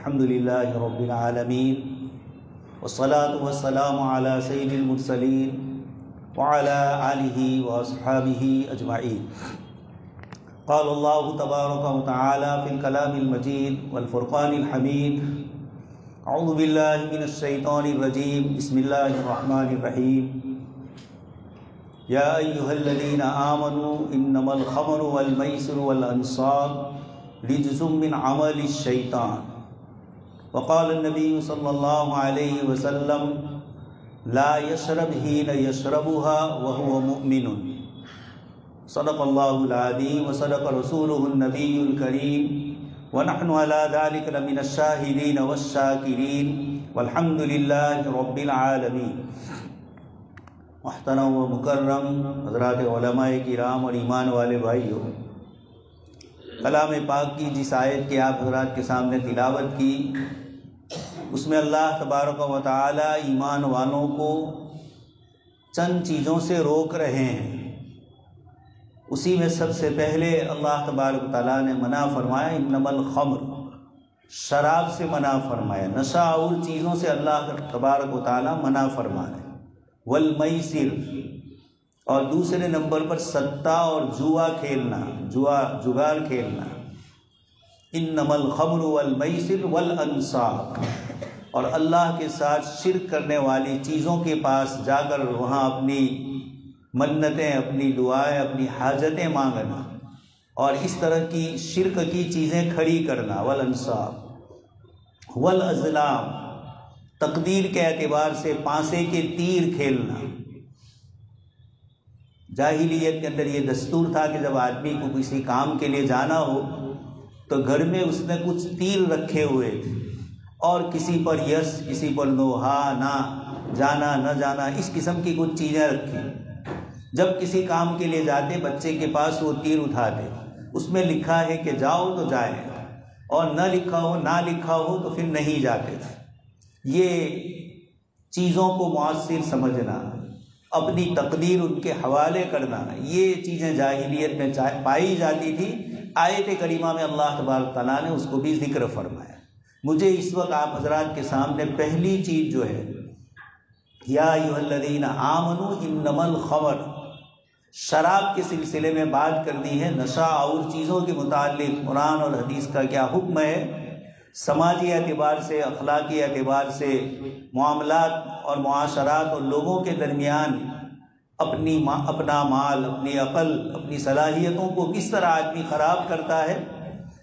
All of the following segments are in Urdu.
الحمد للہ رب العالمین والصلاة والسلام علی سید المرسلین وعلی آلہ واصحابہ اجمعین۔ قال اللہ تبارک و تعالی فی الکلام المجید والفرقان الحمید۔ اعوذ باللہ من الشیطان الرجیم، بسم اللہ الرحمن الرحیم۔ یا ایہا الذین آمنوا انما الخمر والمیسر والانصاب رجس من عمل الشیطان، وقال النبی صلی اللہ علیہ وسلم لا یشرب حین یشربها وهو مؤمن۔ صدق اللہ العظیم وصدق رسولہ النبی الکریم ونحن علی ذلک لمن الشاہدین والشاکرین والحمد للہ رب العالمین۔ محترم و مکرم حضرات علماء کرام اور ایمان والے بھائیوں، کلام پاک کی جس آیت کی آپ حضرات کے سامنے تلاوت کی، اس میں اللہ تبارک و تعالی ایمان والوں کو چند چیزوں سے روک رہے ہیں۔ اسی میں سب سے پہلے اللہ تبارک و تعالیٰ نے منع فرمایا انما الخمر، شراب سے منع فرمایا، نشہ اور چیزوں سے اللہ تبارک و تعالیٰ منع فرما رہے ہیں۔ والمیسر، اور دوسرے نمبر پر سٹہ اور جوا کھیلنا، جگار کھیلنا۔ انما الخمر والمیسر والانصاب، اور اللہ کے ساتھ شرک کرنے والی چیزوں کے پاس جا کر وہاں اپنی منتیں، اپنی دعائیں، اپنی حاجتیں مانگنا، اور اس طرح کی شرک کی چیزیں کھڑی کرنا۔ والانصاب والازلام، تقدیر کے اعتبار سے پانسے کے تیر کھیلنا۔ جاہلیت کے اندر یہ دستور تھا کہ جب آدمی کو کسی کام کے لیے جانا ہو تو گھر میں اس نے کچھ تیر رکھے ہوئے تھے، اور کسی پر یس، کسی پر نوحا، نہ جانا نہ جانا، اس قسم کی کچھ چیزیں رکھی۔ جب کسی کام کے لیے جاتے بچے کے پاس وہ تیر اٹھاتے، اس میں لکھا ہے کہ جاؤ تو جائیں، اور نہ لکھا ہو تو پھر نہیں جاتے تھے۔ یہ چیزوں کو مؤثر سمجھنا، اپنی تقدیر ان کے حوالے کرنا، یہ چیزیں جاہلیت میں پائی جاتی تھی۔ آیت کریمہ میں اللہ تبارک تعالیٰ نے اس کو بھی ذکر فرمایا۔ مجھے اس وقت آپ حضرات کے سامنے پہلی چیز جو ہے، یا ایھا الذین آمنوا انما الخمر، شراب کے سلسلے میں بات کرنی ہے۔ نشہ اور چیزوں کے متعلق قرآن اور حدیث کا کیا حکم ہے، سماجی اعتبار سے، اخلاقی اعتبار سے، معاملات اور معاشرات اور لوگوں کے درمیان اپنا مال، اپنی عقل، اپنی صلاحیتوں کو کس طرح آدمی خراب کرتا ہے۔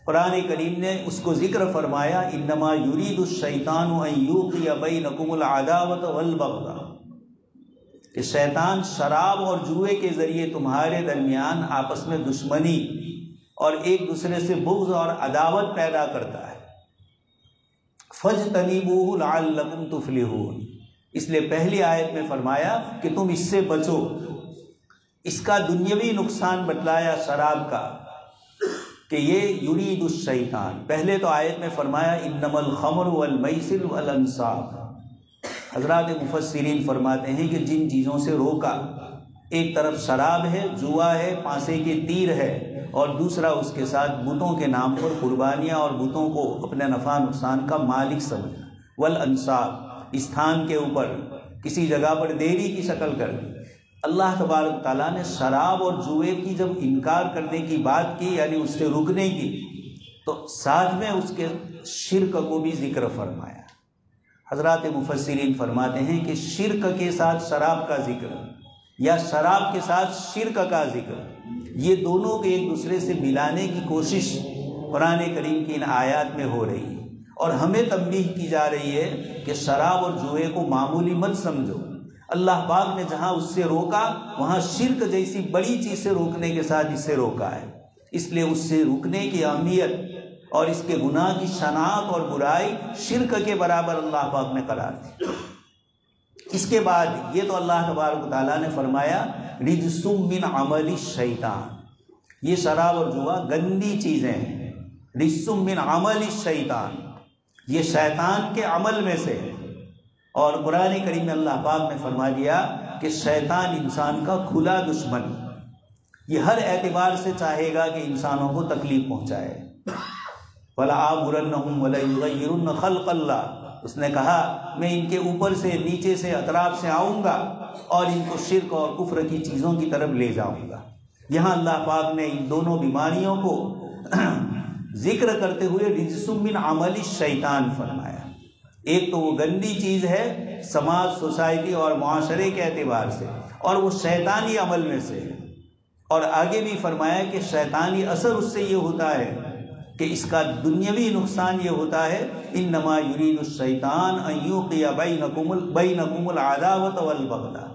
قرآن کریم نے اس کو ذکر فرمایا، انما یرید الشیطان ان یوقع بینکم العداوۃ والبغضاء، کہ شیطان شراب اور جوئے کے ذریعے تمہارے درمیان آپس میں دشمنی اور ایک دوسرے سے بغض اور عداوت پیدا کرتا ہے۔ فاجتنبوہ لعلکم تفلحون، اس لیے پہلی آیت میں فرمایا کہ تم اس سے بچو۔ اس کا دنیاوی نقصان بتلایا شراب کا، کہ یہ یرید الشیطان۔ پہلے تو آیت میں فرمایا انما الخمر والمیسر والانصاب۔ حضرات مفسرین فرماتے ہیں کہ جن چیزوں سے روکا، ایک طرف شراب ہے، جوا ہے، پانسے کے تیر ہے، اور دوسرا اس کے ساتھ بتوں کے نام پر قربانیاں اور بتوں کو اپنے نفع نقصان کا مالک سمجھنا۔ والانصاب، استھان کے اوپر کسی جگہ پر دیری کی شکل کر دی۔ اللہ تبارک تعالیٰ نے شراب اور جوئے کی جب انکار کرنے کی بات کی، یعنی اس سے رکنے کی، تو ساتھ میں اس کے شرک کو بھی ذکر فرمایا۔ حضرات مفسرین فرماتے ہیں کہ شرک کے ساتھ شراب کا ذکر یا شراب کے ساتھ شرک کا ذکر، یہ دونوں کو ایک دوسرے سے ملانے کی کوشش قرآن کریم کی ان آیات میں ہو رہی ہے، اور ہمیں تنبیہ کی جا رہی ہے کہ شراب اور جوئے کو معمولی مت سمجھو۔ اللہ پاک نے جہاں اس سے روکا، وہاں شرک جیسی بڑی چیز سے روکنے کے ساتھ اس سے روکا ہے۔ اس لیے اس سے رکنے کی اہمیت اور اس کے گناہ کی شناخت اور برائی شرک کے برابر اللہ پاک نے قرار دی۔ اس کے بعد یہ تو اللہ تبارک تعالیٰ نے فرمایا رجس من عمل الشیطان، یہ شراب اور جوا گندی چیزیں ہیں۔ رجس من عمل الشیطان، یہ شیطان کے عمل میں سے ہے۔ اور قرآن کریم میں اللہ پاک نے فرما دیا کہ شیطان انسان کا کھلا دشمن، یہ ہر اعتبار سے چاہے گا کہ انسانوں کو تکلیف پہنچائے۔ فَلَآمُرَنَّهُمْ وَلَيُغَيِّرُنَّ خَلْقَ اللَّهِ، اس نے کہا میں ان کے اوپر سے، نیچے سے، اطراف سے آؤں گا اور ان کو شرک اور کفر کی چیزوں کی طرف لے جاؤں گا۔ یہاں اللہ پاک نے ان دونوں بیماریوں کو ذکر کرتے ہوئے رجس من عمل الشیطان فرمایا۔ ایک تو وہ گندی چیز ہے سماج، سوسائٹی اور معاشرے کے اعتبار سے، اور وہ شیطانی عمل میں سے ہے، اور آگے بھی فرمایا کہ شیطانی اثر اس سے یہ ہوتا ہے کہ اس کا دنیاوی نقصان یہ ہوتا ہے، انما یرید الشیطان ان یوقع بینکم العداوۃ والبغضاء،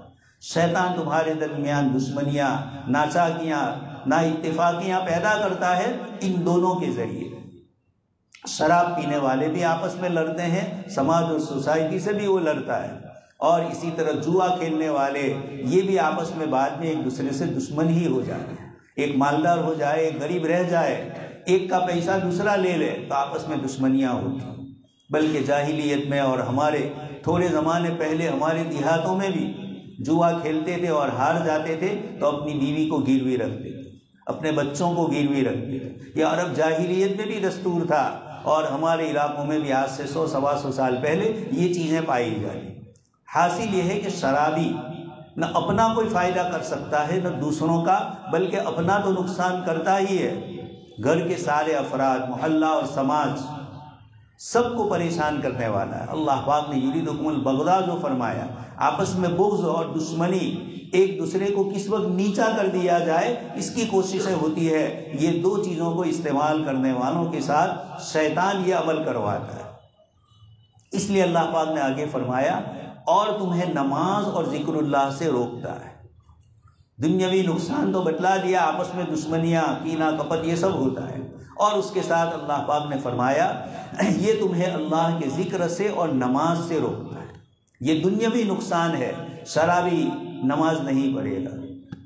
شیطان تمہارے درمیان دشمنیاں، ناچاکیاں، نا اتفاقیاں پیدا کرتا ہے ان دونوں کے ذریعے۔ شراب پینے والے بھی آپس میں لڑتے ہیں، سماج اور سوسائٹی سے بھی وہ لڑتا ہے، اور اسی طرح جوا کھیلنے والے یہ بھی آپس میں بعد میں ایک دوسرے سے دشمن ہی ہو جاتے ہیں۔ ایک مالدار ہو جائے، ایک غریب رہ جائے، ایک کا پیسہ دوسرا لے لے تو آپس میں دشمنیاں ہوتی ہیں۔ بلکہ جاہلیت میں اور ہمارے تھوڑے زمانے پہلے ہمارے دیہاتوں میں بھی جوا کھیلتے تھے اور ہار جاتے تھے تو اپنی بیوی کو گروی رکھتے تھے، اپنے بچوں کو گروی رکھتے تھے۔ یہ عرب جاہلیت میں بھی دستور تھا، اور ہمارے علاقوں میں بھی آج سے 100-125 سال پہلے یہ چیزیں پائی جاتی۔ حاصل یہ ہے کہ شرابی نہ اپنا کوئی فائدہ کر سکتا ہے نہ دوسروں کا، بلکہ اپنا تو نقصان کرتا ہی ہے، گھر کے سارے افراد، محلہ اور سماج سب کو پریشان کرنے والا ہے۔ اللہ پاک نے یریدکم البغضاء جو فرمایا، آپس میں بغض اور دشمنی، ایک دوسرے کو کس وقت نیچا کر دیا جائے، اس کی کوششیں ہوتی ہے۔ یہ دو چیزوں کو استعمال کرنے والوں کے ساتھ شیطان یہ عمل کرواتا ہے۔ اس لیے اللہ پاک نے آگے فرمایا اور تمہیں نماز اور ذکر اللہ سے روکتا ہے۔ دنیاوی نقصان تو بتلا دیا، آپس میں دشمنیاں، کینہ کپت یہ سب ہوتا ہے، اور اس کے ساتھ اللہ پاک نے فرمایا یہ تمہیں اللہ کے ذکر سے اور نماز سے روکتا ہے۔ یہ دنیاوی نقصان ہے۔ شرابی نماز نہیں پڑھے گا،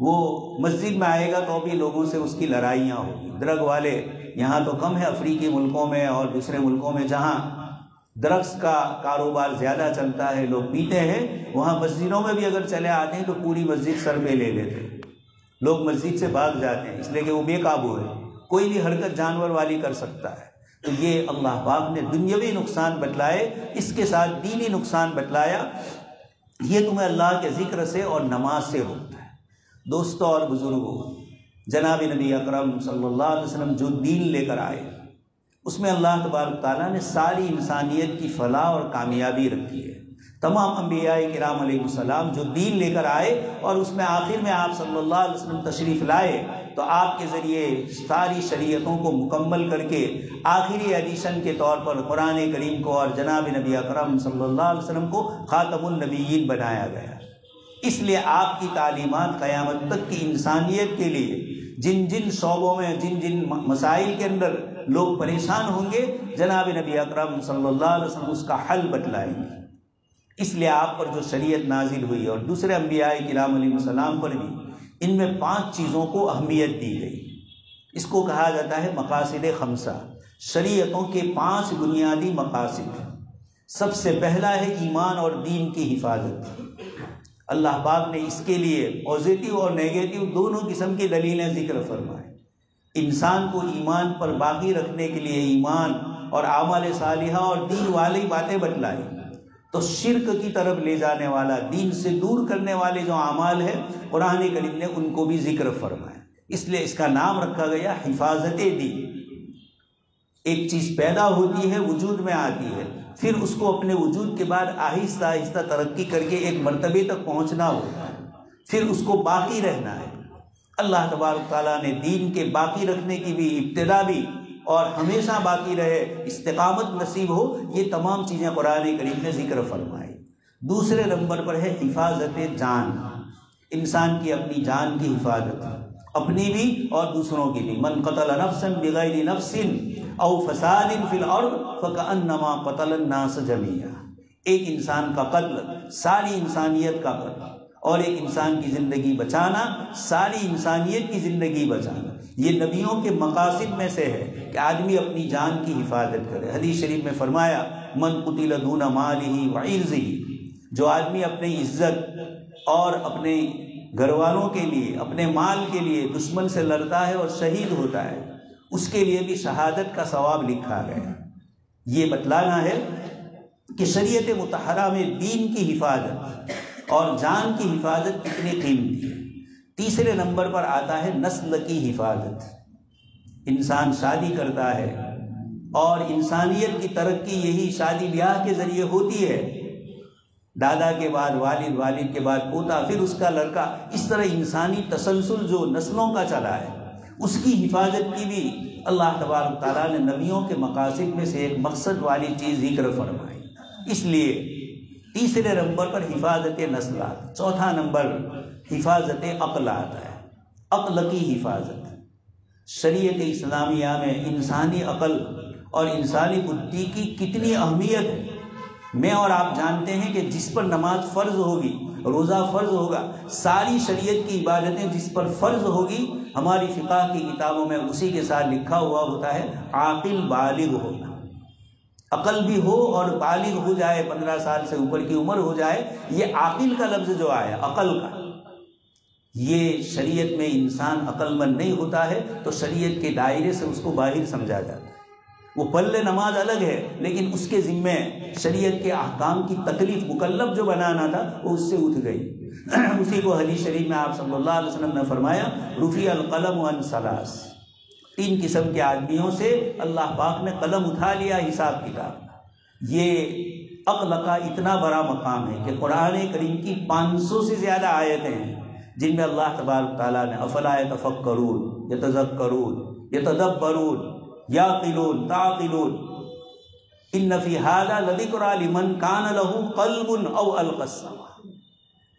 وہ مسجد میں آئے گا تو بھی لوگوں سے اس کی لڑائیاں ہوگی۔ ڈرگ والے یہاں تو کم ہے، افریقی ملکوں میں اور دوسرے ملکوں میں جہاں ڈرگس کا کاروبار زیادہ چلتا ہے، لوگ پیتے ہیں، وہاں مسجدوں میں بھی اگر چلے آتے ہیں تو پوری مسجد سر پہ لے لیتے ہیں، لوگ مسجد سے بھاگ جاتے ہیں، اس لیے کہ وہ بے قابو ہے، کوئی بھی حرکت جانور والی کر سکتا ہے۔ تو یہ اللہ پاک نے دنیاوی نقصان بتلائے، اس کے ساتھ دینی نقصان بتلایا، یہ تمہیں اللہ کے ذکر سے اور نماز سے روکتا ہے۔ دوستوں اور بزرگوں، جناب نبی اکرم صلی اللہ علیہ وسلم جو دین لے کر آئے، اس میں اللہ تبارک تعالیٰ نے ساری انسانیت کی فلاح اور کامیابی رکھی ہے۔ تمام انبیاء کرام علیہ السلام جو دین لے کر آئے، اور اس میں آخر میں آپ صلی اللہ علیہ وسلم تشریف لائے، تو آپ کے ذریعے ساری شریعتوں کو مکمل کر کے آخری ایڈیشن کے طور پر قرآن کریم کو اور جناب نبی اکرم صلی اللہ علیہ وسلم کو خاتم النبیین بنایا گیا۔ اس لیے آپ کی تعلیمات قیامت تک کی انسانیت کے لیے جن جن شعبوں میں، جن جن مسائل کے اندر لوگ پریشان ہوں گے، جناب نبی اکرم صلی اللہ علیہ وسلم اس کا حل بتلائیں گے۔ اس لیے آپ پر جو شریعت نازل ہوئی اور دوسرے انبیاء کرام علیہ السلام پر بھی، ان میں 5 چیزوں کو اہمیت دی گئی۔ اس کو کہا جاتا ہے مقاصد خمسہ، شریعتوں کے 5 بنیادی مقاصد۔ سب سے پہلا ہے ایمان اور دین کی حفاظت۔ اللہ پاک نے اس کے لیے پازیٹیو اور نیگیٹو دونوں قسم کی دلیلیں ذکر فرمائے۔ انسان کو ایمان پر باقی رکھنے کے لیے ایمان اور اعمال صالحہ اور دین والی باتیں بتلائی، تو شرک کی طرف لے جانے والا، دین سے دور کرنے والے جو اعمال ہیں، قرآن کریم نے ان کو بھی ذکر فرمایا۔ اس لیے اس کا نام رکھا گیا حفاظت دین۔ ایک چیز پیدا ہوتی ہے، وجود میں آتی ہے، پھر اس کو اپنے وجود کے بعد آہستہ آہستہ ترقی کر کے ایک مرتبے تک پہنچنا ہوتا ہے، پھر اس کو باقی رہنا ہے۔ اللہ تبارک تعالیٰ نے دین کے باقی رکھنے کی بھی، ابتدا بھی اور ہمیشہ باقی رہے، استقامت نصیب ہو، یہ تمام چیزیں قرآن کریم نے ذکر فرمائی۔ دوسرے نمبر پر ہے حفاظت جان، انسان کی اپنی جان کی حفاظت، اپنی بھی اور دوسروں کی بھی۔ من قتل نفسا بغیر نفس او فساد فی الارض فکأنما قتل الناس جميعا، ایک انسان کا قتل ساری انسانیت کا قتل، اور ایک انسان کی زندگی بچانا ساری انسانیت کی زندگی بچانا۔ یہ نبیوں کے مقاصد میں سے ہے کہ آدمی اپنی جان کی حفاظت کرے۔ حدیث شریف میں فرمایا من قتل دون مالہ وعرضہ، جو آدمی اپنی عزت اور اپنے گھر والوں کے لیے، اپنے مال کے لیے دشمن سے لڑتا ہے اور شہید ہوتا ہے، اس کے لیے بھی شہادت کا ثواب لکھا گیا۔ یہ بتلانا ہے کہ شریعت مطہرہ میں دین کی حفاظت اور جان کی حفاظت کتنی قیمتی ہے۔ تیسرے نمبر پر آتا ہے نسل کی حفاظت۔ انسان شادی کرتا ہے اور انسانیت کی ترقی یہی شادی بیاہ کے ذریعے ہوتی ہے، دادا کے بعد والد، والد کے بعد پوتا، پھر اس کا لڑکا، اس طرح انسانی تسلسل جو نسلوں کا چلا ہے اس کی حفاظت کی بھی اللہ تبارک تعالیٰ نے نبیوں کے مقاصد میں سے ایک مقصد والی چیز ذکر فرمائی۔ اس لیے تیسرے نمبر پر حفاظت نسل آتا ہے۔ چوتھا نمبر حفاظت عقل آتا ہے، عقل کی حفاظت۔ شریعت اسلامیہ میں انسانی عقل اور انسانی بدھی کی کتنی اہمیت ہے۔ میں اور آپ جانتے ہیں کہ جس پر نماز فرض ہوگی، روزہ فرض ہوگا، ساری شریعت کی عبادتیں جس پر فرض ہوگی، ہماری فقہ کی کتابوں میں اسی کے ساتھ لکھا ہوا ہوتا ہے عاقل بالغ ہونا۔ عقل بھی ہو اور بالغ ہو جائے، 15 سال سے اوپر کی عمر ہو جائے۔ یہ عاقل کا لفظ جو آیا عقل کا، یہ شریعت میں انسان عقل مند نہیں ہوتا ہے تو شریعت کے دائرے سے اس کو باہر سمجھا جاتا ہے۔ وہ پلے نماز الگ ہے، لیکن اس کے ذمے شریعت کے احکام کی تکلیف مکلف جو بنانا تھا وہ اس سے اٹھ گئی۔ اسی کو حدیث شریف میں آپ صلی اللہ علیہ وسلم نے فرمایا رفع القلم عن ثلاث، 3 قسم کے آدمیوں سے اللہ پاک نے قلم اٹھا لیا حساب کتاب۔ یہ عقل کا اتنا بڑا مقام ہے کہ قرآن کریم کی 500 سے زیادہ آیتیں ہیں جن میں اللہ تبارک تعالیٰ نے افلا یتفکرون، یتذکرون، یتدبرون، یعقلون، تعقلون، ان فی ھذا لذکری لمن کان لہ قلب او القی السمع۔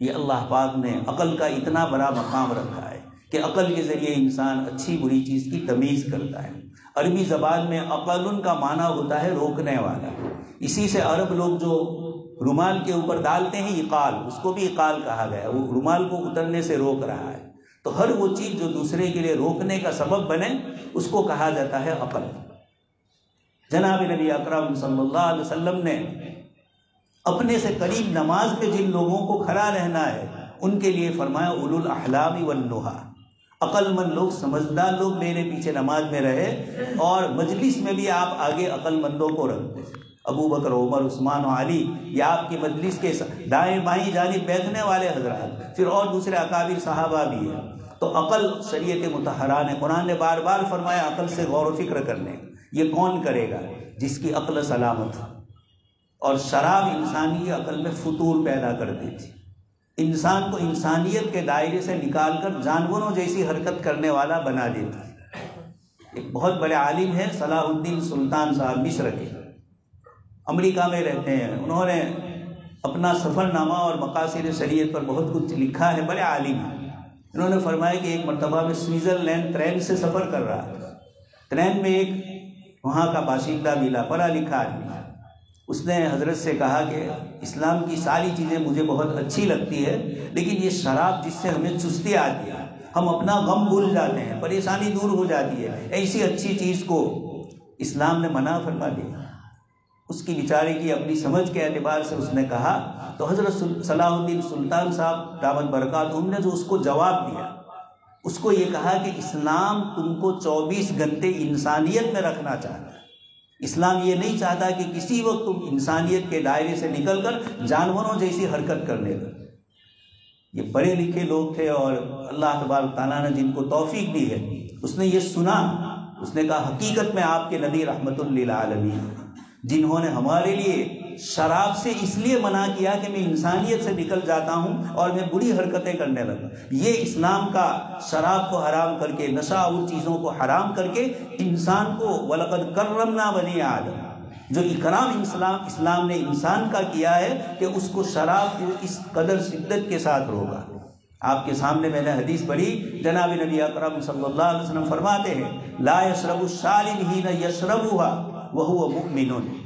یہ اللہ پاک نے عقل کا اتنا بڑا مقام رکھا ہے کہ عقل کے ذریعے انسان اچھی بری چیز کی تمیز کرتا ہے۔ عربی زبان میں عقل کا معنی ہوتا ہے روکنے والا۔ اسی سے عرب لوگ جو رومال کے اوپر ڈالتے ہیں اقال، اس کو بھی اقال کہا گیا، وہ رومال کو اترنے سے روک رہا ہے۔ تو ہر وہ چیز جو دوسرے کے لیے روکنے کا سبب بنے اس کو کہا جاتا ہے عقل۔ جناب نبی اکرم صلی اللہ علیہ وسلم نے اپنے سے قریب نماز پہ جن لوگوں کو کھڑا رہنا ہے ان کے لیے فرمایا اولو الاحلام والنہی، عقل مند لوگ، سمجھدار لوگ میرے پیچھے نماز میں رہے، اور مجلس میں بھی آپ آگے عقل مندوں کو رکھتے۔ ابو بکر، عمر، عثمان و علی، یہ آپ کی مجلس کے دائیں بائیں جانب بیٹھنے والے حضرات، پھر اور دوسرے اکابر صحابہ بھی ہیں۔ تو عقل شریعت مطہرہ نے، قرآن نے بار بار فرمایا عقل سے غور و فکر کرنے۔ یہ کون کرے گا؟ جس کی عقل سلامت ہو۔ اور شراب انسانی کی عقل میں فتور پیدا کر دیتی، انسان کو انسانیت کے دائرے سے نکال کر جانوروں جیسی حرکت کرنے والا بنا دیتی۔ ایک بہت بڑے عالم ہیں صلاح الدین سلطان صاحب، مصر کے، امریکہ میں رہتے ہیں۔ انہوں نے اپنا سفر نامہ اور مقاصد شریعت پر بہت کچھ لکھا ہے، بڑے عالم ہیں۔ انہوں نے فرمایا کہ ایک مرتبہ میں سوئٹزرلینڈ ٹرین سے سفر کر رہا تھا۔ ٹرین میں ایک وہاں کا باشندہ ملا، پڑھا لکھا آدمی۔ اس نے حضرت سے کہا کہ اسلام کی ساری چیزیں مجھے بہت اچھی لگتی ہے، لیکن یہ شراب جس سے ہمیں چستی آتی ہے، ہم اپنا غم بھول جاتے ہیں، پریشانی دور ہو جاتی ہے، ایسی اچھی چیز کو اسلام نے منع فرما دیا۔ اس کی بیچارے کی اپنی سمجھ کے اعتبار سے اس نے کہا، تو حضرت صلاح الدین سلطان صاحب دامت برکاتہم نے جو اس کو جواب دیا، اس کو یہ کہا کہ اسلام تم کو 24 گھنٹے انسانیت میں رکھنا چاہتا ہے۔ اسلام یہ نہیں چاہتا کہ کسی وقت تم انسانیت کے دائرے سے نکل کر جانوروں جیسی حرکت کرنے لگے۔ یہ پڑھے لکھے لوگ تھے اور اللہ تبارک تعالیٰ نے جن کو توفیق دی ہے، اس نے یہ سنا، اس نے کہا حقیقت میں آپ کے نبی رحمت للعالمین، جنہوں نے ہمارے لیے شراب سے اس لیے منع کیا کہ میں انسانیت سے نکل جاتا ہوں اور میں بری حرکتیں کرنے لگا۔ یہ اسلام کا شراب کو حرام کر کے، نشہ اور چیزوں کو حرام کر کے انسان کو وَلَقَدْ كَرَّمْنَا بَنِي آدم، جو اکرام اسلام نے انسان کا کیا ہے کہ اس کو شراب کو اس قدر شدت کے ساتھ روکا۔ آپ کے سامنے میں نے حدیث پڑھی، جناب نبی اکرم صلی اللہ علیہ وسلم فرماتے ہیں لا يشرب الشارب حين يشربها وهو مؤمن۔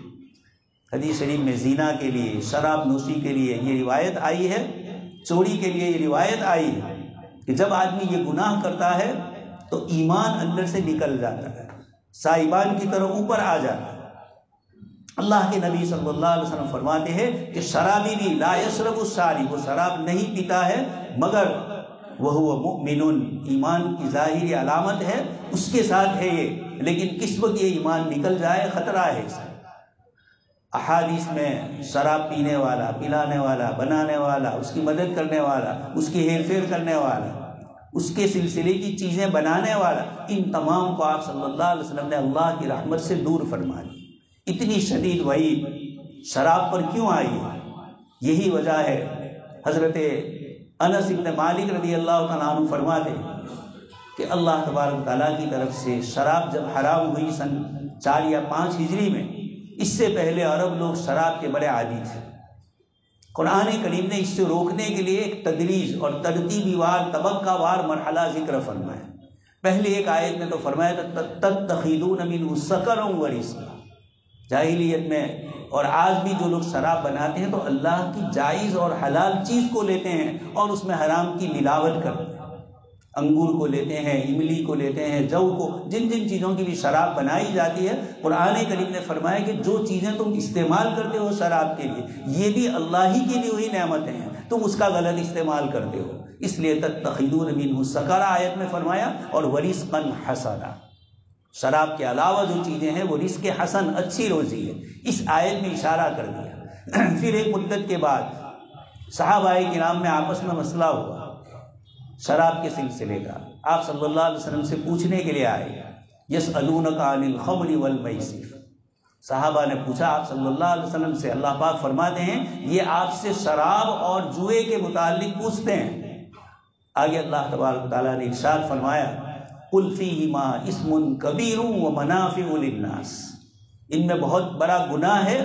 حدیث شریف میں زنا کے لیے، شراب نوشی کے لیے یہ روایت آئی ہے، چوری کے لیے یہ روایت آئی ہے کہ جب آدمی یہ گناہ کرتا ہے تو ایمان اندر سے نکل جاتا ہے، سائبان کی طرح اوپر آ جاتا ہے۔ اللہ کے نبی صلی اللہ علیہ وسلم فرماتے ہیں کہ شرابی بھی لا یشرب الشارب، وہ شراب نہیں پیتا ہے مگر وہو مؤمن، ایمان کی ظاہری علامت ہے، اس کے ساتھ ہے یہ لیکن کس وقت یہ ایمان نکل جائے خطرہ ہے اس کا۔ احادیث میں شراب پینے والا، پلانے والا، بنانے والا، اس کی مدد کرنے والا، اس کی ہیر پھیر کرنے والا، اس کے سلسلے کی چیزیں بنانے والا، ان تمام کو آپ صلی اللہ علیہ وسلم نے اللہ کی رحمت سے دور فرما دی۔ اتنی شدید وعید شراب پر کیوں آئی ہے؟ یہی وجہ ہے۔ حضرت انس بن مالک رضی اللہ تعالیٰ عنہ فرماتے ہیں کہ اللہ تبارک تعالیٰ کی طرف سے شراب جب حرام ہوئی سن 4 یا 5 ہجری میں، اس سے پہلے عرب لوگ شراب کے بڑے عادی تھے۔ قرآن کریم نے اس سے روکنے کے لیے ایک تدریج اور ترتیبی وار، طبقہ وار مرحلہ ذکر فرمایا۔ پہلے ایک آیت میں تو فرمایا تھا تتخذون منہ سکرا ورزقا، جاہلیت میں اور آج بھی جو لوگ شراب بناتے ہیں تو اللہ کی جائز اور حلال چیز کو لیتے ہیں اور اس میں حرام کی ملاوٹ کرتے ہیں۔ انگور کو لیتے ہیں، املی کو لیتے ہیں، جو کو، جن جن چیزوں کی بھی شراب بنائی جاتی ہے، قرآن کریم نے فرمایا کہ جو چیزیں تم استعمال کرتے ہو شراب کے لیے، یہ بھی اللہ ہی کی دی ہوئی نعمتیں ہیں، تم اس کا غلط استعمال کرتے ہو۔ اس لیے تتخذون منہ سکرا آیت میں فرمایا، اور ورزقا حسنا، شراب کے علاوہ جو چیزیں ہیں وہ رزق حسن، اچھی روزی ہے، اس آیت میں اشارہ کر دیا۔ پھر ایک مدت کے بعد صحابہ کرام میں آپس میں مسئلہ ہوا شراب کے سلسلے کا۔ آپ صلی اللہ علیہ وسلم سے پوچھنے کے لیے آئے، یسألونک عن الخمر والمیسر، صحابہ نے پوچھا آپ صلی اللہ علیہ وسلم سے، اللہ پاک فرماتے ہیں یہ آپ سے شراب اور جوئے کے متعلق پوچھتے ہیں۔ آگے اللہ تبارک تعالیٰ نے ارشاد فرمایا، قل فیہما اسم کبیر ومنافع للناس، ان میں بہت بڑا گناہ ہے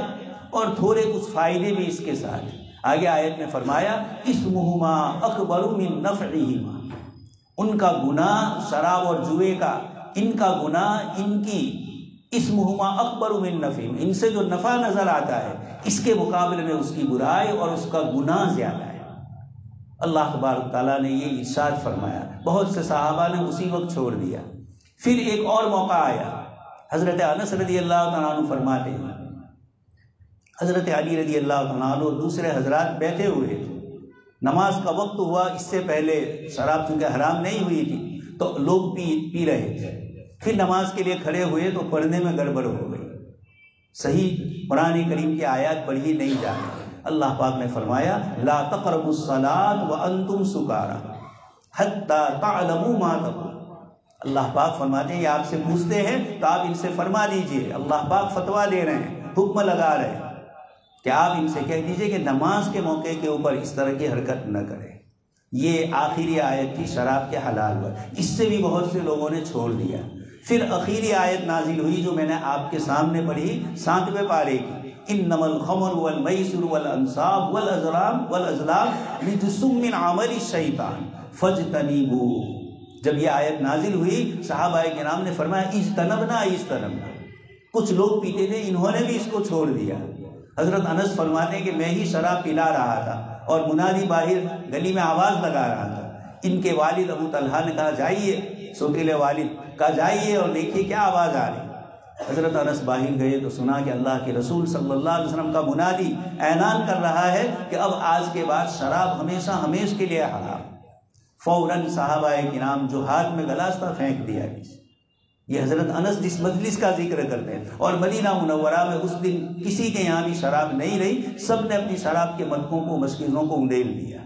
اور تھوڑے کچھ فائدے بھی اس کے ساتھ۔ آگے آیت میں فرمایا اسمہما اکبر من نفعہما، ان کا گناہ شراب اور جوئے کا، ان کا گناہ، ان کی اسمہما اکبر من نفعہما، ان سے جو نفع نظر آتا ہے اس کے مقابلے میں اس کی برائی اور اس کا گناہ زیادہ ہے۔ اللہ تبارک تعالیٰ نے یہ ارشاد فرمایا، بہت سے صحابہ نے اسی وقت چھوڑ دیا۔ پھر ایک اور موقع آیا، حضرت انس رضی اللہ تعالیٰ عنہ فرماتے ہیں حضرت علی رضی اللہ تعالیٰ عنہ اور دوسرے حضرات بیٹھے ہوئے تھے، نماز کا وقت ہوا، اس سے پہلے شراب چونکہ حرام نہیں ہوئی تھی تو لوگ پی رہے تھے، پھر نماز کے لیے کھڑے ہوئے تو پڑھنے میں گڑبڑ ہو گئی، صحیح قرآن کریم کی آیات پڑھی نہیں جا رہی۔ اللہ پاک نے فرمایا لا تقربوا الصلاة وانتم سکارى حتى تعلموا ما تقولون، اللہ پاک فرماتے ہیں یہ آپ سے پوچھتے ہیں تو آپ ان سے فرما دیجئے، اللہ پاک فتویٰ دے رہے ہیں، حکم لگا رہے ہیں کہ آپ ان سے کہہ دیجئے کہ نماز کے موقع کے اوپر اس طرح کی حرکت نہ کریں۔ یہ آخری آیت تھی شراب کے حلال پر، اس سے بھی بہت سے لوگوں نے چھوڑ دیا۔ پھر آخری آیت نازل ہوئی جو میں نے آپ کے سامنے پڑھی 7ویں پارے کی، انما الخمر والمیسر والانصاب والازلام رجس من عمل الشیطان فاجتنبوہ۔ جب یہ آیت نازل ہوئی صحابہ کرام نے فرمایا اجتنبنا، کچھ لوگ پیتے تھے انہوں نے بھی اس کو چھوڑ دیا۔ حضرت انس فرماتے ہیں کہ میں ہی شراب پلا رہا تھا اور منادی باہر گلی میں آواز لگا رہا تھا، ان کے والد ابو طلحہ نے کہا جائیے، سوتیلے والد کہا جائیے اور دیکھیے کیا آواز آ رہی۔ حضرت انس باہر گئے تو سنا کہ اللہ کے رسول صلی اللہ علیہ وسلم کا منادی اعلان کر رہا ہے کہ اب آج کے بعد شراب ہمیشہ ہمیش کے لیے حرام۔ فوراً صحابہ کرام جو ہاتھ میں گلاس تھا پھینک دیا۔ یہ حضرت انس جس مجلس کا ذکر کرتے ہیں، اور مدینہ منورہ میں اس دن کسی کے یہاں بھی شراب نہیں رہی، سب نے اپنی شراب کے مٹکوں کو، مشکلوں کو اندیل دیا۔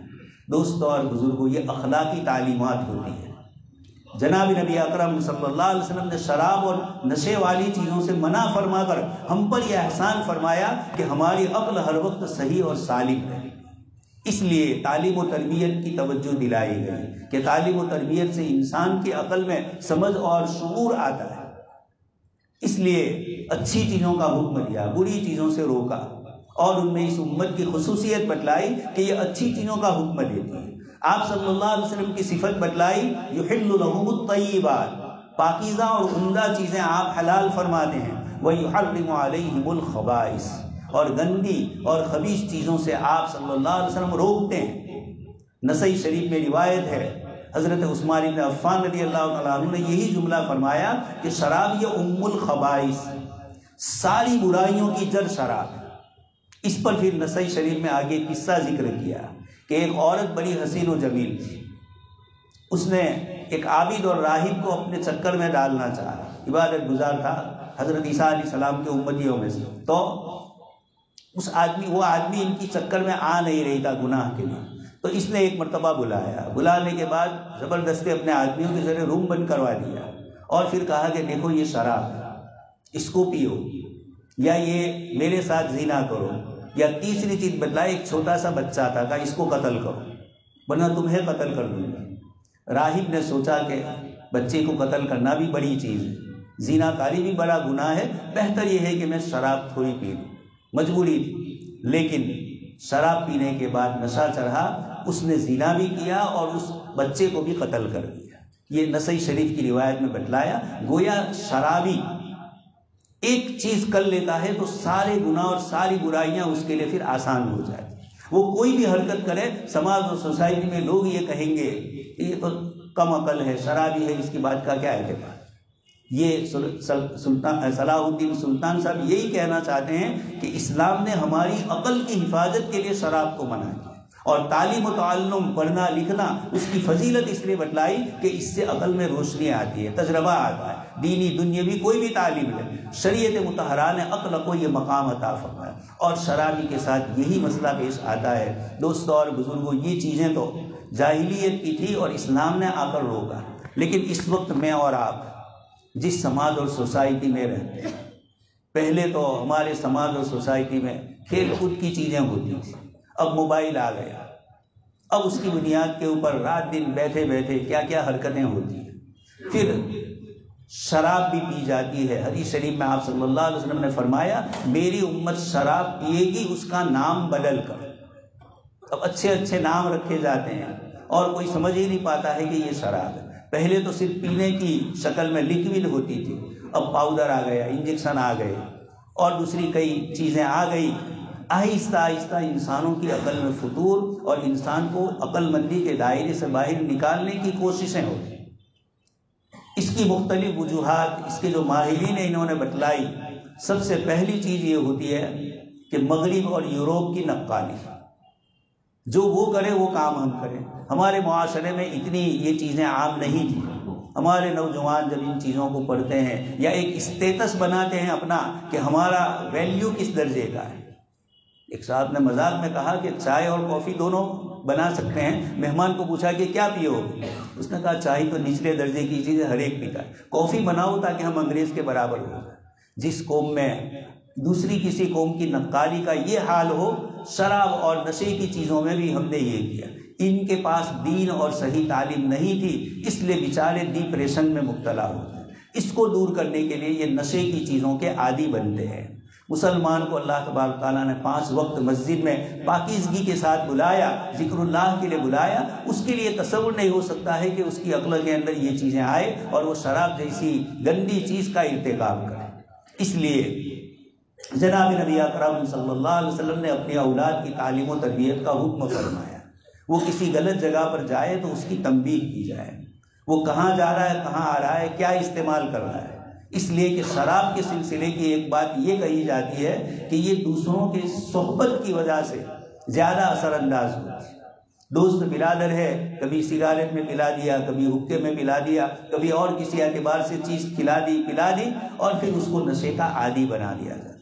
دوستوں اور بزرگوں، یہ اخلاقی تعلیمات ہوتی ہے۔ جناب نبی اکرم صلی اللہ علیہ وسلم نے شراب اور نشے والی چیزوں سے منع فرما کر ہم پر یہ احسان فرمایا کہ ہماری عقل ہر وقت صحیح اور سالم رہے۔ اس لیے تعلیم و تربیت کی توجہ دلائی گئی کہ تعلیم و تربیت سے انسان کی عقل میں سمجھ اور شعور آتا ہے۔ اس لیے اچھی چیزوں کا حکم دیا، بری چیزوں سے روکا، اور ان میں اس امت کی خصوصیت بتلائی کہ یہ اچھی چیزوں کا حکم دیتی ہے۔ آپ صلی اللہ علیہ وسلم کی صفت بتلائی، یحل لهم الطیبات، پاکیزہ اور عمدہ چیزیں آپ حلال فرماتے ہیں، ویحرم علیہم الخبائث، اور گندی اور خبیث چیزوں سے آپ صلی اللہ علیہ وسلم روکتے ہیں۔ نسائی شریف میں روایت ہے، حضرت عثمان بن عفان رضی اللہ تعالیٰ عنہ نے یہی جملہ فرمایا کہ شراب یہ ام الخبائث، ساری برائیوں کی جڑ شراب۔ اس پر پھر نسائی شریف میں آگے قصہ ذکر کیا کہ ایک عورت بڑی حسین و جمیل تھی، اس نے ایک عابد اور راہب کو اپنے چکر میں ڈالنا چاہا، عبادت گزار تھا حضرت عیسیٰ علیہ السلام کے امتیوں میں سے، تو وہ آدمی ان کی چکر میں آ نہیں رہی تھا گناہ کے لیے، تو اس نے ایک مرتبہ بلایا، بلانے کے بعد زبردستی اپنے آدمیوں کے ذریعے روم بند کروا دیا اور پھر کہا کہ دیکھو یہ شراب ہے، اس کو پیو، یا یہ میرے ساتھ زنا کرو، یا تیسری چیز بتلائی، ایک چھوٹا سا بچہ تھا کہ اس کو قتل کرو ورنہ تمہیں قتل کر دوں گا۔ راہب نے سوچا کہ بچے کو قتل کرنا بھی بڑی چیز ہے، زنا کاری بھی بڑا گناہ ہے، بہتر یہ ہے کہ میں شراب تھوڑی پی لوں، مجبوری تھی، لیکن شراب پینے کے بعد نشہ چڑھا، اس نے زنا بھی کیا اور اس بچے کو بھی قتل کر دیا۔ یہ نسائی شریف کی روایت میں بتلایا، گویا شرابی ایک چیز کر لیتا ہے تو سارے گناہ اور ساری برائیاں اس کے لیے پھر آسان ہو جائے، وہ کوئی بھی حرکت کرے سماج اور سوسائٹی میں لوگ یہ کہیں گے یہ تو کم عقل ہے، شرابی ہے، اس کی بات کا کیا اعتبار۔ یہ صلاح الدین سلطان صاحب یہی کہنا چاہتے ہیں کہ اسلام نے ہماری عقل کی حفاظت کے لیے شراب کو منع کیا، اور تعلیم و تعلم، پڑھنا لکھنا، اس کی فضیلت اس لیے بتلائی کہ اس سے عقل میں روشنی آتی ہے، تجربہ آتا ہے، دینی دنیاوی کوئی بھی تعلیم لے، شریعت مطہرہ نے عقل کو یہ مقام عطا فرمایا، اور شرابی کے ساتھ یہی مسئلہ پیش آتا ہے۔ دوستو اور بزرگوں، یہ چیزیں تو جاہلیت کی تھی اور اسلام نے آ کر روکا، لیکن اس وقت میں اور آپ جس سماج اور سوسائٹی میں رہتے ہیں، پہلے تو ہمارے سماج اور سوسائٹی میں کھیل کود کی چیزیں ہوتی تھیں، اب موبائل آ گیا، اب اس کی بنیاد کے اوپر رات دن بیٹھے بیٹھے کیا کیا حرکتیں ہوتی ہیں، پھر شراب بھی پی جاتی ہے۔ حدیث شریف میں آپ صلی اللہ علیہ وسلم نے فرمایا میری امت شراب پیے گی اس کا نام بدل کر۔ اب اچھے اچھے نام رکھے جاتے ہیں اور کوئی سمجھ ہی نہیں پاتا ہے کہ یہ شراب ہے۔ پہلے تو صرف پینے کی شکل میں لکوڈ ہوتی تھی، اب پاؤڈر آ گیا، انجیکشن آ گئے اور دوسری کئی چیزیں آ گئی۔ آہستہ آہستہ انسانوں کی عقل میں فطور اور انسان کو عقل مندی کے دائرے سے باہر نکالنے کی کوششیں ہوتی ہیں۔ اس کی مختلف وجوہات اس کے جو ماہرین ہیں انہوں نے بتلائی۔ سب سے پہلی چیز یہ ہوتی ہے کہ مغرب اور یوروپ کی نقالی، جو وہ کرے وہ کام ہم کریں۔ ہمارے معاشرے میں اتنی یہ چیزیں عام نہیں تھیں، ہمارے نوجوان جب ان چیزوں کو پڑھتے ہیں یا ایک اسٹیٹس بناتے ہیں اپنا کہ ہمارا ویلیو کس درجے کا ہے۔ ایک صاحب نے مذاق میں کہا کہ چائے اور کافی دونوں بنا سکتے ہیں، مہمان کو پوچھا کہ کیا پیو گے، اس نے کہا چائے تو نچلے درجے کی چیز ہے، ہر ایک پیتا ہے، کافی بناؤ تاکہ ہم انگریز کے برابر ہو جائیں۔ جس قوم میں دوسری کسی قوم کی نقالی کا یہ حال ہو، شراب اور نشے کی چیزوں میں بھی ہم نے یہ کیا۔ ان کے پاس دین اور صحیح تعلیم نہیں تھی، اس لیے بیچارے ڈپریشن میں مبتلا ہوتے ہیں۔ اس کو دور کرنے کے لیے یہ نشے کی چیزوں کے عادی بنتے ہیں۔ مسلمان کو اللہ تبارک تعالیٰ نے 5 وقت مسجد میں پاکیزگی کے ساتھ بلایا، ذکر اللہ کے لیے بلایا، اس کے لیے تصور نہیں ہو سکتا ہے کہ اس کی عقل کے اندر یہ چیزیں آئے اور وہ شراب جیسی گندی چیز کا ارتکاب کرے۔ اس لیے جناب نبی اکرم صلی اللہ علیہ وسلم نے اپنی اولاد کی تعلیم و تربیت کا حکم فرمایا، وہ کسی غلط جگہ پر جائے تو اس کی تنبیہ کی جائے، وہ کہاں جا رہا ہے، کہاں آ رہا ہے، کیا استعمال کر رہا ہے۔ اس لیے کہ شراب کے سلسلے کی ایک بات یہ کہی جاتی ہے کہ یہ دوسروں کی صحبت کی وجہ سے زیادہ اثر انداز ہوتی ہے۔ دوست برادر ہے، کبھی سگریٹ میں پلا دیا، کبھی حقے میں پلا دیا، کبھی اور کسی اعتبار سے چیز پلا دی اور پھر اس کو نشے کا عادی بنا دیا جاتا ہے۔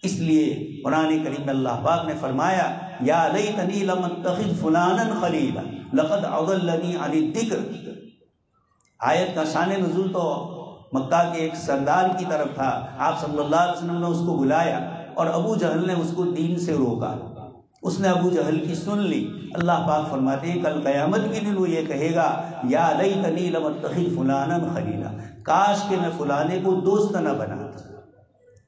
اس لیے قرآن کریم میں اللہ پاک نے فرمایا یا لیتنی لم اتخذ فلانا خلیلا لقد اضلنی عن الذکر۔ آیت کا شان نزول تو مکہ کے ایک سردار کی طرف تھا، آپ صلی اللہ علیہ وسلم نے اس کو بلایا اور ابو جہل نے اس کو دین سے روکا، اس نے ابو جہل کی سن لی۔ اللہ پاک فرماتے ہیں کل قیامت کے دن وہ یہ کہے گا یا لیتنی لم اتخذ فلانا خلیلا، کاش کہ میں فلانے کو دوست نہ بناتا۔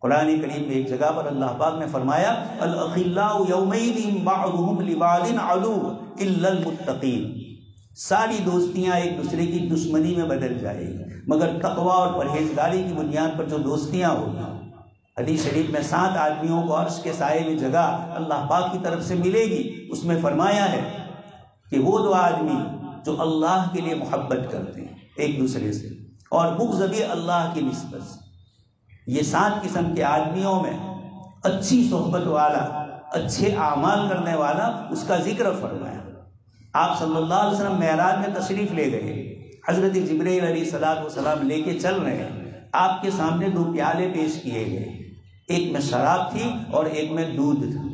قرآن کریم میں ایک جگہ پر اللہ پاک نے فرمایا الاخلاء یومئذ بعضهم لبعض عدو الا المتقین، ساری دوستیاں ایک دوسرے کی دشمنی میں بدل جائے گی مگر تقوی اور پرہیزگاری کی بنیاد پر جو دوستیاں ہوگی۔ حدیث شریف میں 7 آدمیوں کو عرش کے سائے میں جگہ اللہ پاک کی طرف سے ملے گی، اس میں فرمایا ہے کہ وہ 2 آدمی جو اللہ کے لیے محبت کرتے ہیں ایک دوسرے سے اور بغض بھی اللہ کی نسبت سے۔ یہ 7 قسم کے آدمیوں میں اچھی صحبت والا، اچھے اعمال کرنے والا، اس کا ذکر فرمایا۔ آپ صلی اللہ علیہ وسلم معراج میں تشریف لے گئے، حضرت جبرائیل علیہ السلام لے کے چل رہے ہیں، آپ کے سامنے 2 پیالے پیش کیے گئے، ایک میں شراب تھی اور ایک میں دودھ تھا۔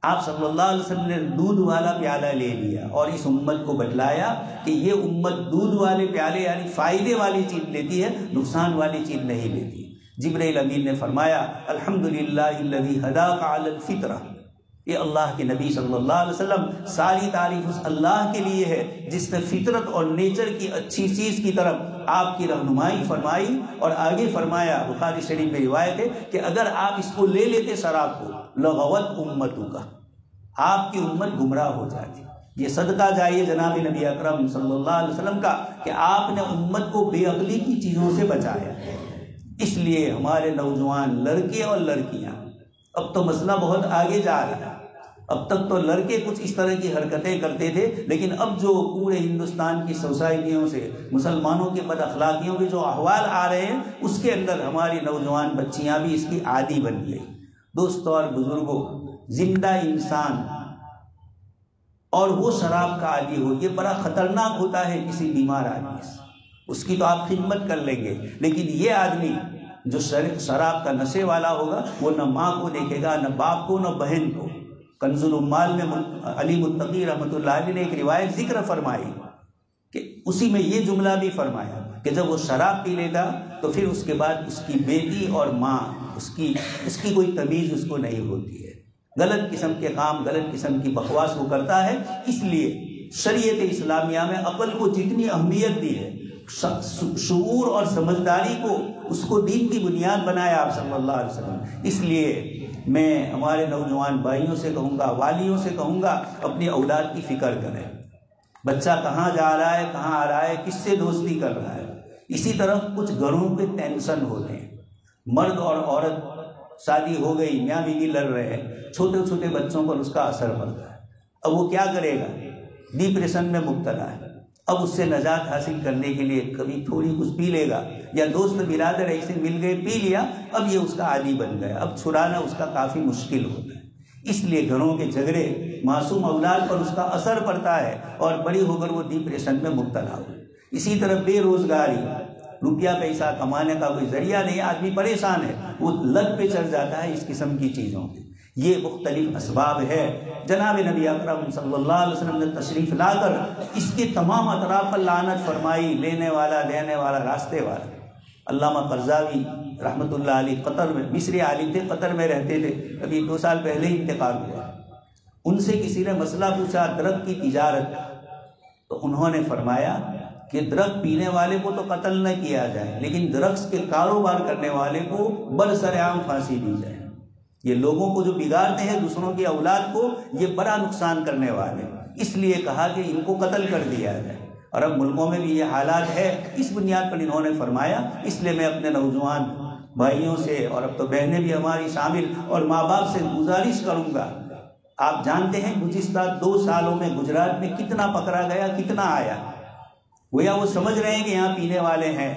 آپ صلی اللہ علیہ وسلم نے دودھ والا پیالہ لے لیا اور اس امت کو بتلایا کہ یہ امت دودھ والے پیالے یعنی فائدے والی چیز لیتی ہے، نقصان والی چیز نہیں لیتی۔ جبرائیل امین نے فرمایا الحمدللہ الذی ہداک علی الفطرہ، یہ اللہ کے نبی صلی اللہ علیہ وسلم، ساری تعریف اس اللہ کے لیے ہے جس نے فطرت اور نیچر کی اچھی چیز کی طرف آپ کی رہنمائی فرمائی۔ اور آگے فرمایا، بخاری شریف میں روایت ہے کہ اگر آپ اس کو لے لیتے شراب کو لغوت امتک، آپ کی امت گمراہ ہو جاتی۔ یہ صدقہ جائیے جناب نبی اکرم صلی اللہ علیہ وسلم کا کہ آپ نے امت کو بے عقلی کی چیزوں سے بچایا۔ اس لیے ہمارے نوجوان لڑکے اور لڑکیاں، اب تو مسئلہ بہت آگے جا رہا ہے۔ اب تک تو لڑکے کچھ اس طرح کی حرکتیں کرتے تھے، لیکن اب جو پورے ہندوستان کی سوسائٹیوں سے مسلمانوں کے بد اخلاقیوں کے جو احوال آ رہے ہیں، اس کے اندر ہماری نوجوان بچیاں بھی اس کی عادی بن گئی۔ دوستوں اور بزرگوں، زندہ انسان اور وہ شراب کا عادی ہو، یہ بڑا خطرناک ہوتا ہے کسی بیمار آدمی سے۔ اس کی تو آپ خدمت کر لیں گے، لیکن یہ آدمی جو شراب کا نشے والا ہوگا، وہ نہ ماں کو دیکھے گا، نہ باپ کو، نہ بہن کو۔ کنز العمال میں علی متقی رحمۃ اللہ علیہ نے ایک روایت ذکر فرمائی کہ اسی میں یہ جملہ بھی فرمایا کہ جب وہ شراب پی لیتا تو پھر اس کے بعد اس کی بیٹی اور ماں، اس کی کوئی تمیز اس کو نہیں ہوتی ہے، غلط قسم کے کام، غلط قسم کی بکواس وہ کرتا ہے۔ اس لیے شریعت اسلامیہ میں عقل کو جتنی اہمیت دی ہے، شعور اور سمجھداری کو، اس کو دین کی بنیاد بنایا آپ صلی اللہ علیہ وسلم۔ اس لیے میں ہمارے نوجوان بھائیوں سے کہوں گا، والیوں سے کہوں گا، اپنی اولاد کی فکر کریں۔ بچہ کہاں جا رہا ہے، کہاں آ رہا ہے، کس سے دوستی کر رہا ہے۔ اسی طرح کچھ گھروں پہ ٹینشن ہوتے ہیں، مرد اور عورت شادی ہو گئی، میاں بیوی لڑ رہے ہیں، چھوٹے چھوٹے بچوں پر اس کا اثر پڑتا ہے۔ اب وہ کیا کرے گا؟ ڈپریشن میں مبتلا ہے۔ اب اس سے نجات حاصل کرنے کے لیے کبھی تھوڑی کچھ پی لے گا، یا دوست برادر ایسے مل گئے پی لیا، اب یہ اس کا عادی بن گیا، اب چھڑانا اس کا کافی مشکل ہوتا ہے۔ اس لیے گھروں کے جھگڑے معصوم اولاد پر اس کا اثر پڑتا ہے اور بڑی ہو کر وہ ڈپریشن میں مبتلا ہو۔ اسی طرح بے روزگاری، روپیہ پیسہ کمانے کا کوئی ذریعہ نہیں، آدمی پریشان ہے، وہ لت پہ چڑھ جاتا ہے اس قسم کی چیزوں پہ۔ یہ مختلف اسباب ہے۔ جناب نبی اکرم صلی اللہ علیہ وسلم نے تشریف لا کر اس کے تمام اطراف پر لعنت فرمائی، لینے والا، دینے والا، راستے والا۔ علامہ قرضاوی رحمۃ اللہ علیہ قطر میں، مصری عالم تھے، قطر میں رہتے تھے، ابھی 2 سال پہلے ہی انتقال ہوا۔ ان سے کسی نے مسئلہ پوچھا درخت کی تجارت، تو انہوں نے فرمایا کہ درخت پینے والے کو تو قتل نہ کیا جائے، لیکن درخت کے کاروبار کرنے والے کو برسرعام پھانسی دی جائے۔ یہ لوگوں کو جو بگاڑتے ہیں، دوسروں کی اولاد کو، یہ بڑا نقصان کرنے والے، اس لیے کہا کہ ان کو قتل کر دیا جائے۔ اور اب ملکوں میں بھی یہ حالات ہے، اس بنیاد پر انہوں نے فرمایا۔ اس لیے میں اپنے نوجوان بھائیوں سے، اور اب تو بہنیں بھی ہماری شامل، اور ماں باپ سے گزارش کروں گا، آپ جانتے ہیں گزشتہ 2 سالوں میں گجرات میں کتنا پکڑا گیا، کتنا آیا۔ گویا وہ سمجھ رہے ہیں کہ یہاں پینے والے ہیں،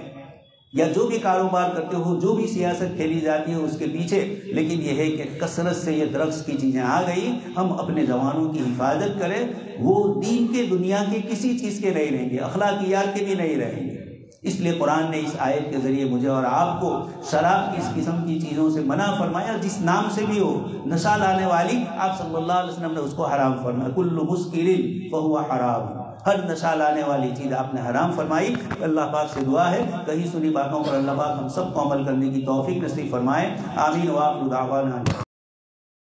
یا جو بھی کاروبار کرتے ہو، جو بھی سیاست کھیلی جاتی ہے اس کے پیچھے، لیکن یہ ہے کہ کثرت سے یہ ڈرگس کی چیزیں آ گئی۔ ہم اپنے جوانوں کی حفاظت کریں، وہ دین کے، دنیا کے کسی چیز کے نہیں رہیں گے، اخلاقیات کے بھی نہیں رہیں گے۔ اس لیے قرآن نے اس آیت کے ذریعے مجھے اور آپ کو شراب کی اس قسم کی چیزوں سے منع فرمایا، جس نام سے بھی ہو، نشہ لانے والی، آپ صلی اللہ علیہ وسلم نے اس کو حرام فرمایا، کل مسکر فہو حرام، ہر نشہ لانے والی چیز آپ نے حرام فرمائی۔ اللہ پاک سے دعا ہے کہیں سنی باتوں پر اللہ پاک ہم سب کو عمل کرنے کی توفیق نصیب فرمائے۔ آمین۔ وآخر دعوانا